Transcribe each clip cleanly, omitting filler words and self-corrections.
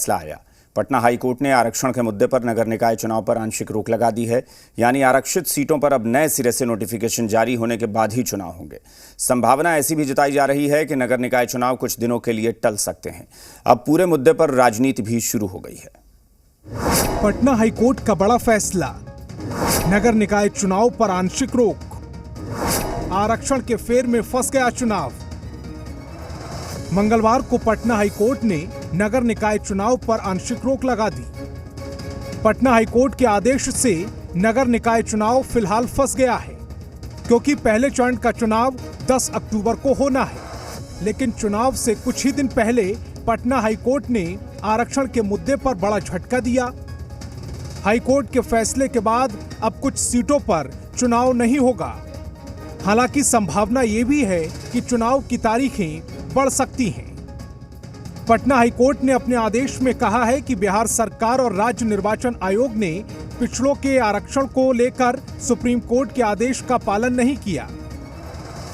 फैसला आया। पटना हाईकोर्ट ने आरक्षण के मुद्दे पर नगर निकाय चुनाव पर आंशिक रोक लगा दी है, यानी आरक्षित सीटों पर अब नए सिरे से नोटिफिकेशन जारी होने के बाद ही चुनाव होंगे। संभावना ऐसी भी जताई जा रही है कि नगर निकाय चुनाव कुछ दिनों के लिए टल सकते हैं। अब पूरे मुद्दे पर राजनीति भी शुरू हो गई है। पटना हाईकोर्ट का बड़ा फैसला, नगर निकाय चुनाव पर आंशिक रोक, आरक्षण के फेर में फंस गया चुनाव। मंगलवार को पटना हाईकोर्ट ने नगर निकाय चुनाव पर आंशिक रोक लगा दी। पटना हाईकोर्ट के आदेश से नगर निकाय चुनाव फिलहाल फंस गया है, क्योंकि पहले चरण का चुनाव 10 अक्टूबर को होना है। लेकिन चुनाव से कुछ ही दिन पहले पटना हाईकोर्ट ने आरक्षण के मुद्दे पर बड़ा झटका दिया। हाईकोर्ट के फैसले के बाद अब कुछ सीटों पर चुनाव नहीं होगा। हालांकि संभावना ये भी है कि चुनाव की तारीखें बढ़ सकती हैं। पटना हाईकोर्ट ने अपने आदेश में कहा है कि बिहार सरकार और राज्य निर्वाचन आयोग ने पिछड़ों के आरक्षण को लेकर सुप्रीम कोर्ट के आदेश का पालन नहीं किया।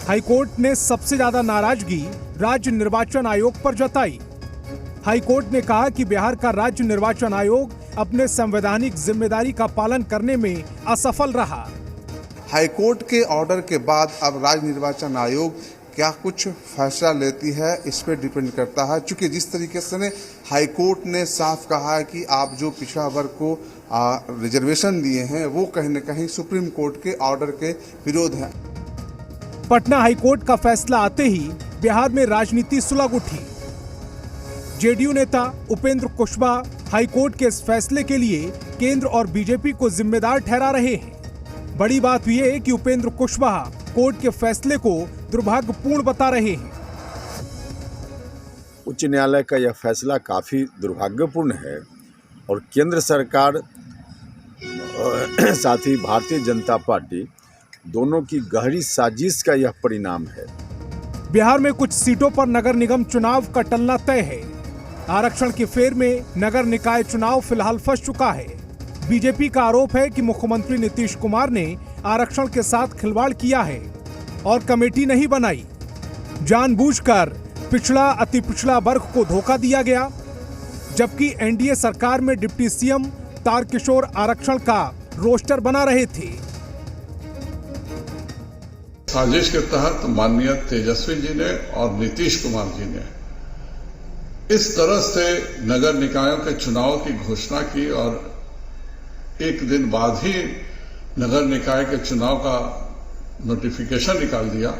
हाईकोर्ट ने सबसे ज्यादा नाराजगी राज्य निर्वाचन आयोग पर जताई। हाईकोर्ट ने कहा कि बिहार का राज्य निर्वाचन आयोग अपने संवैधानिक जिम्मेदारी का पालन करने में असफल रहा। हाईकोर्ट के ऑर्डर के बाद अब राज्य निर्वाचन आयोग क्या कुछ फैसला लेती है इस पर डिपेंड करता है, क्योंकि जिस तरीके से हाईकोर्ट ने साफ कहा है कि आप जो पिछड़ा वर्ग को रिजर्वेशन दिए हैं वो कहीं न कहीं सुप्रीम कोर्ट के ऑर्डर के विरोध है। पटना हाईकोर्ट का फैसला आते ही बिहार में राजनीति सुलग उठी। जेडीयू नेता उपेंद्र कुशवाहा हाईकोर्ट के इस फैसले के लिए केंद्र और बीजेपी को जिम्मेदार ठहरा रहे हैं। बड़ी बात यह है कि उपेंद्र कुशवाहा कोर्ट के फैसले को दुर्भाग्यपूर्ण बता रहे हैं। उच्च न्यायालय का यह फैसला काफ़ी दुर्भाग्यपूर्ण है और केंद्र सरकार साथ ही भारतीय जनता पार्टी दोनों की गहरी साजिश का यह परिणाम है। बिहार में कुछ सीटों पर नगर निगम चुनाव का टलना तय है। आरक्षण के फेर में नगर निकाय चुनाव फिलहाल फंस चुका है। बीजेपी का आरोप है कि मुख्यमंत्री नीतीश कुमार ने आरक्षण के साथ खिलवाड़ किया है और कमेटी नहीं बनाई। जानबूझकर पिछड़ा अति पिछड़ा वर्ग को धोखा दिया गया, जबकि एनडीए सरकार में डिप्टी सीएम तारकिशोर आरक्षण का रोस्टर बना रहे थे। साजिश के तहत माननीय तेजस्वी जी ने और नीतीश कुमार जी ने इस तरह से नगर निकायों के चुनाव की घोषणा की और एक दिन बाद ही नगर निकाय के चुनाव का नोटिफिकेशन निकाल दिया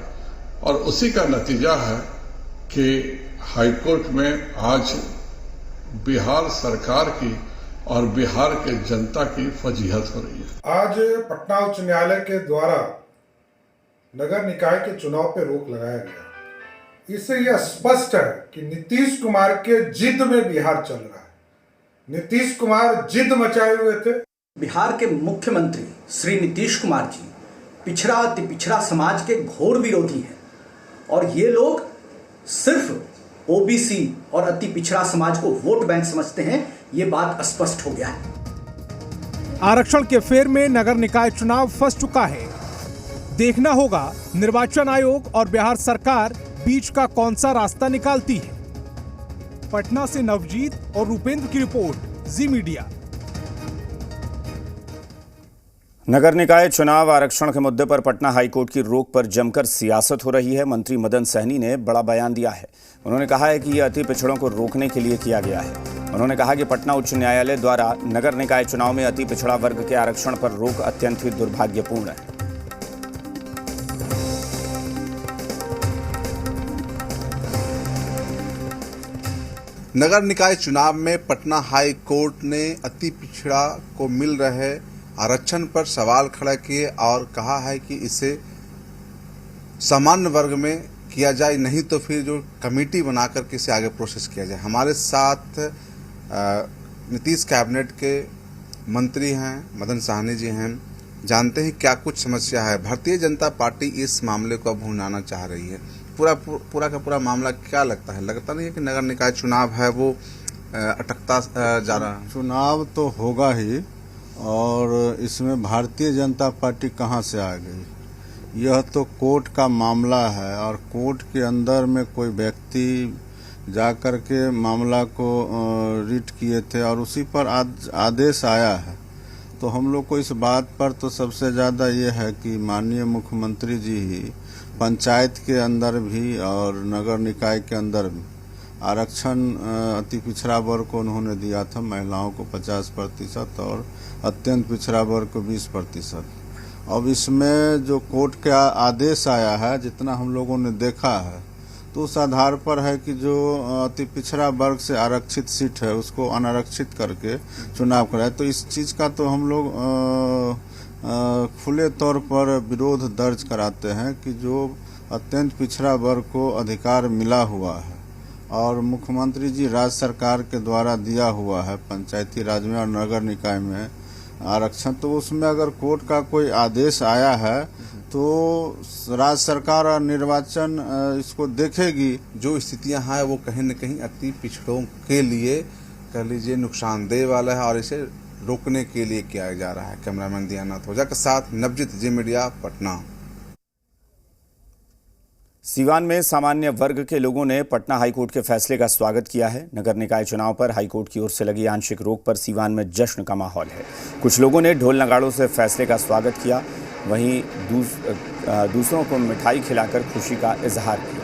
और उसी का नतीजा है कि हाईकोर्ट में आज बिहार सरकार की और बिहार के जनता की फजीहत हो रही है। आज पटना उच्च न्यायालय के द्वारा नगर निकाय के चुनाव पर रोक लगाया गया। इससे यह स्पष्ट है कि नीतीश कुमार के जिद में बिहार चल रहा है। नीतीश कुमार जिद मचाए हुए थे। बिहार के मुख्यमंत्री श्री नीतीश कुमार जी पिछड़ा अति पिछड़ा समाज के घोर विरोधी हैं और ये लोग सिर्फ ओबीसी और अति पिछड़ा समाज को वोट बैंक समझते हैं। ये बात स्पष्ट हो गया है। आरक्षण के फेर में नगर निकाय चुनाव फंस चुका है। देखना होगा निर्वाचन आयोग और बिहार सरकार बीच का कौन सा रास्ता निकालती है। पटना से नवजीत और रूपेंद्र की रिपोर्ट, जी मीडिया। नगर निकाय चुनाव आरक्षण के मुद्दे पर पटना हाईकोर्ट की रोक पर जमकर सियासत हो रही है। मंत्री मदन सहनी ने बड़ा बयान दिया है। उन्होंने कहा है कि यह अति पिछड़ों को रोकने के लिए किया गया है। उन्होंने कहा कि पटना उच्च न्यायालय द्वारा नगर निकाय चुनाव में अति पिछड़ा वर्ग के आरक्षण पर रोक अत्यंत ही दुर्भाग्यपूर्ण है। नगर निकाय चुनाव में पटना हाई कोर्ट ने अति पिछड़ा को मिल रहे आरक्षण पर सवाल खड़ा किए और कहा है कि इसे सामान्य वर्ग में किया जाए, नहीं तो फिर जो कमेटी बनाकर के इसे आगे प्रोसेस किया जाए। हमारे साथ नीतीश कैबिनेट के मंत्री हैं, मदन सहनी जी हैं। जानते हैं क्या कुछ समस्या है। भारतीय जनता पार्टी इस मामले को अब भुनाना चाह रही है। पूरा का पूरा मामला क्या लगता है? लगता नहीं है कि नगर निकाय चुनाव है वो अटकता जा रहा है? चुनाव तो होगा ही, और इसमें भारतीय जनता पार्टी कहाँ से आ गई? यह तो कोर्ट का मामला है और कोर्ट के अंदर में कोई व्यक्ति जा कर के मामला को रीट किए थे और उसी पर आदेश आया है। तो हम लोग को इस बात पर तो सबसे ज़्यादा ये है कि माननीय मुख्यमंत्री जी ही पंचायत के अंदर भी और नगर निकाय के अंदर भी आरक्षण अति पिछड़ा वर्ग को उन्होंने दिया था, महिलाओं को 50% और अत्यंत पिछड़ा वर्ग को 20%। अब इसमें जो कोर्ट का आदेश आया है, जितना हम लोगों ने देखा है, तो उस आधार पर है कि जो अति पिछड़ा वर्ग से आरक्षित सीट है उसको अनारक्षित करके चुनाव कराए। तो इस चीज़ का तो हम लोग खुले तौर पर विरोध दर्ज कराते हैं कि जो अत्यंत पिछड़ा वर्ग को अधिकार मिला हुआ है और मुख्यमंत्री जी राज्य सरकार के द्वारा दिया हुआ है पंचायती राज में और नगर निकाय में आरक्षण, तो उसमें अगर कोर्ट का कोई आदेश आया है तो राज्य सरकार और निर्वाचन इसको देखेगी। जो स्थितियां हैं वो कहीं न कहीं अति पिछड़ों के लिए कह लीजिए नुकसानदेह वाला है और इसे रोकने के लिए किया जा रहा है। कैमरामैन दियानाथ ओझा के साथ नवजीत, जी मीडिया, पटना। सीवान में सामान्य वर्ग के लोगों ने पटना हाईकोर्ट के फैसले का स्वागत किया है। नगर निकाय चुनाव पर हाईकोर्ट की ओर से लगी आंशिक रोक पर सीवान में जश्न का माहौल है। कुछ लोगों ने ढोल नगाड़ों से फैसले का स्वागत किया, वहीं दूसरों को मिठाई खिलाकर खुशी का इजहार किया।